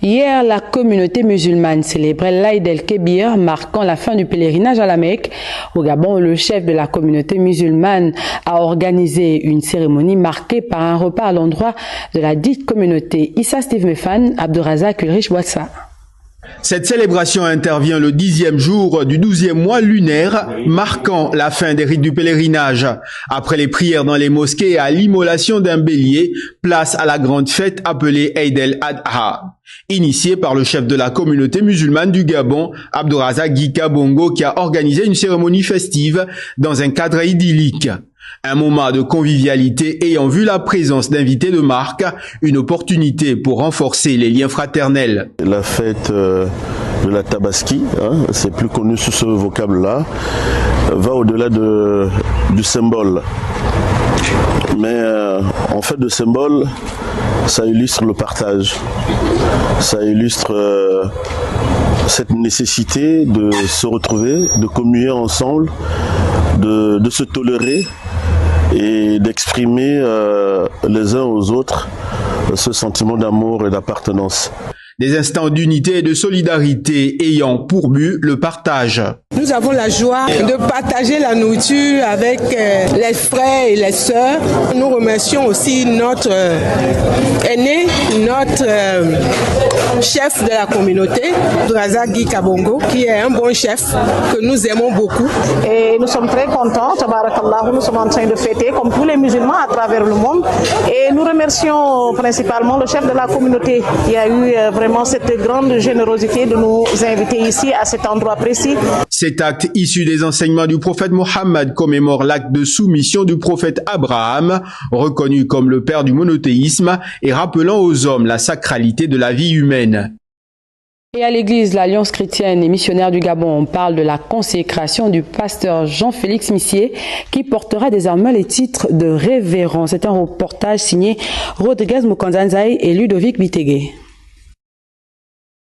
Hier, la communauté musulmane célébrait l'Aïd el-Kébir, marquant la fin du pèlerinage à la Mecque. Au Gabon, le chef de la communauté musulmane a organisé une cérémonie marquée par un repas à l'endroit de la dite communauté. Issa Steve Mefan, Abdourazak Ulrich Bouassa. Cette célébration intervient le 10e jour du 12e mois lunaire, marquant la fin des rites du pèlerinage. Après les prières dans les mosquées et à l'immolation d'un bélier, place à la grande fête appelée Eid el-Adha. Initiée par le chef de la communauté musulmane du Gabon, Abdourazak Kabongo, qui a organisé une cérémonie festive dans un cadre idyllique. Un moment de convivialité ayant vu la présence d'invités de marque, une opportunité pour renforcer les liens fraternels. La fête de la Tabaski, c'est plus connu sous ce vocable-là, va au-delà du symbole. Mais en fait, le symbole, ça illustre le partage. Ça illustre cette nécessité de se retrouver, de communier ensemble, de se tolérer et d'exprimer les uns aux autres ce sentiment d'amour et d'appartenance. Des instants d'unité et de solidarité ayant pour but le partage. Nous avons la joie de partager la nourriture avec les frères et les sœurs. Nous remercions aussi notre aîné, notre chef de la communauté, Abdourazak Kabongo, qui est un bon chef que nous aimons beaucoup. Et nous sommes très contents, tabarakallah, nous sommes en train de fêter comme tous les musulmans à travers le monde. Et nous remercions principalement le chef de la communauté qui a eu vraiment cette grande générosité de nous inviter ici à cet endroit précis. Cet acte issu des enseignements du prophète Mohammed commémore l'acte de soumission du prophète Abraham, reconnu comme le père du monothéisme et rappelant aux hommes la sacralité de la vie humaine. Et à l'église, l'Alliance chrétienne et missionnaire du Gabon, on parle de la consécration du pasteur Jean-Félix Missier qui portera désormais les titres de révérend. C'est un reportage signé Rodriguez Mukanzanzai et Ludovic Bitegué.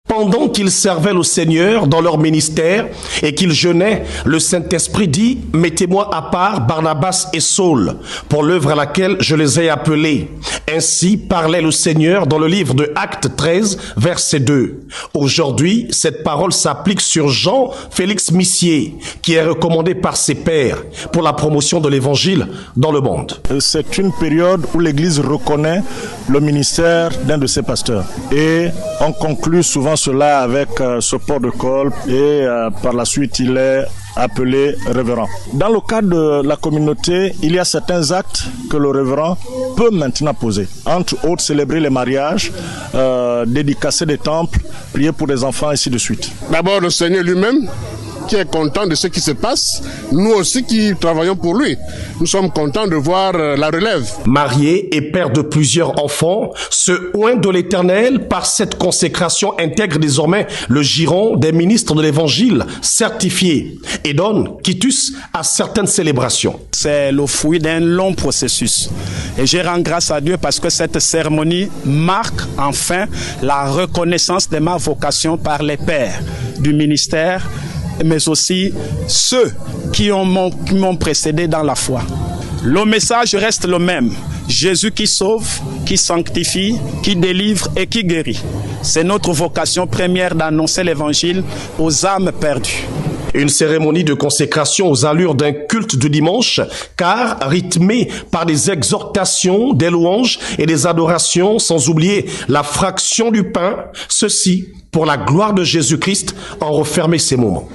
Pendant qu'ils servaient le Seigneur dans leur ministère et qu'ils jeûnaient, le Saint-Esprit dit « Mettez-moi à part Barnabas et Saul pour l'œuvre à laquelle je les ai appelés. » Ainsi parlait le Seigneur dans le livre de Actes 13, verset 2. Aujourd'hui, cette parole s'applique sur Jean-Félix Missier, qui est recommandé par ses pairs pour la promotion de l'Évangile dans le monde. C'est une période où l'Église reconnaît le ministère d'un de ses pasteurs. Et on conclut souvent cela avec ce port de col et par la suite il est appelé révérend. Dans le cadre de la communauté, il y a certains actes que le révérend peut maintenant poser. Entre autres, célébrer les mariages, dédicacer des temples, prier pour des enfants, ainsi de suite. D'abord le Seigneur lui-même, qui est content de ce qui se passe, nous aussi qui travaillons pour lui. Nous sommes contents de voir la relève. Marié et père de plusieurs enfants, ce oint de l'Éternel, par cette consécration, intègre désormais le giron des ministres de l'Évangile certifiés et donne quitus à certaines célébrations. C'est le fruit d'un long processus. Et je rends grâce à Dieu parce que cette cérémonie marque enfin la reconnaissance de ma vocation par les pères du ministère, mais aussi ceux qui m'ont précédé dans la foi. Le message reste le même. Jésus qui sauve, qui sanctifie, qui délivre et qui guérit. C'est notre vocation première d'annoncer l'évangile aux âmes perdues. Une cérémonie de consécration aux allures d'un culte du dimanche, car rythmée par des exhortations, des louanges et des adorations, sans oublier la fraction du pain, ceci pour la gloire de Jésus-Christ en refermer ces moments.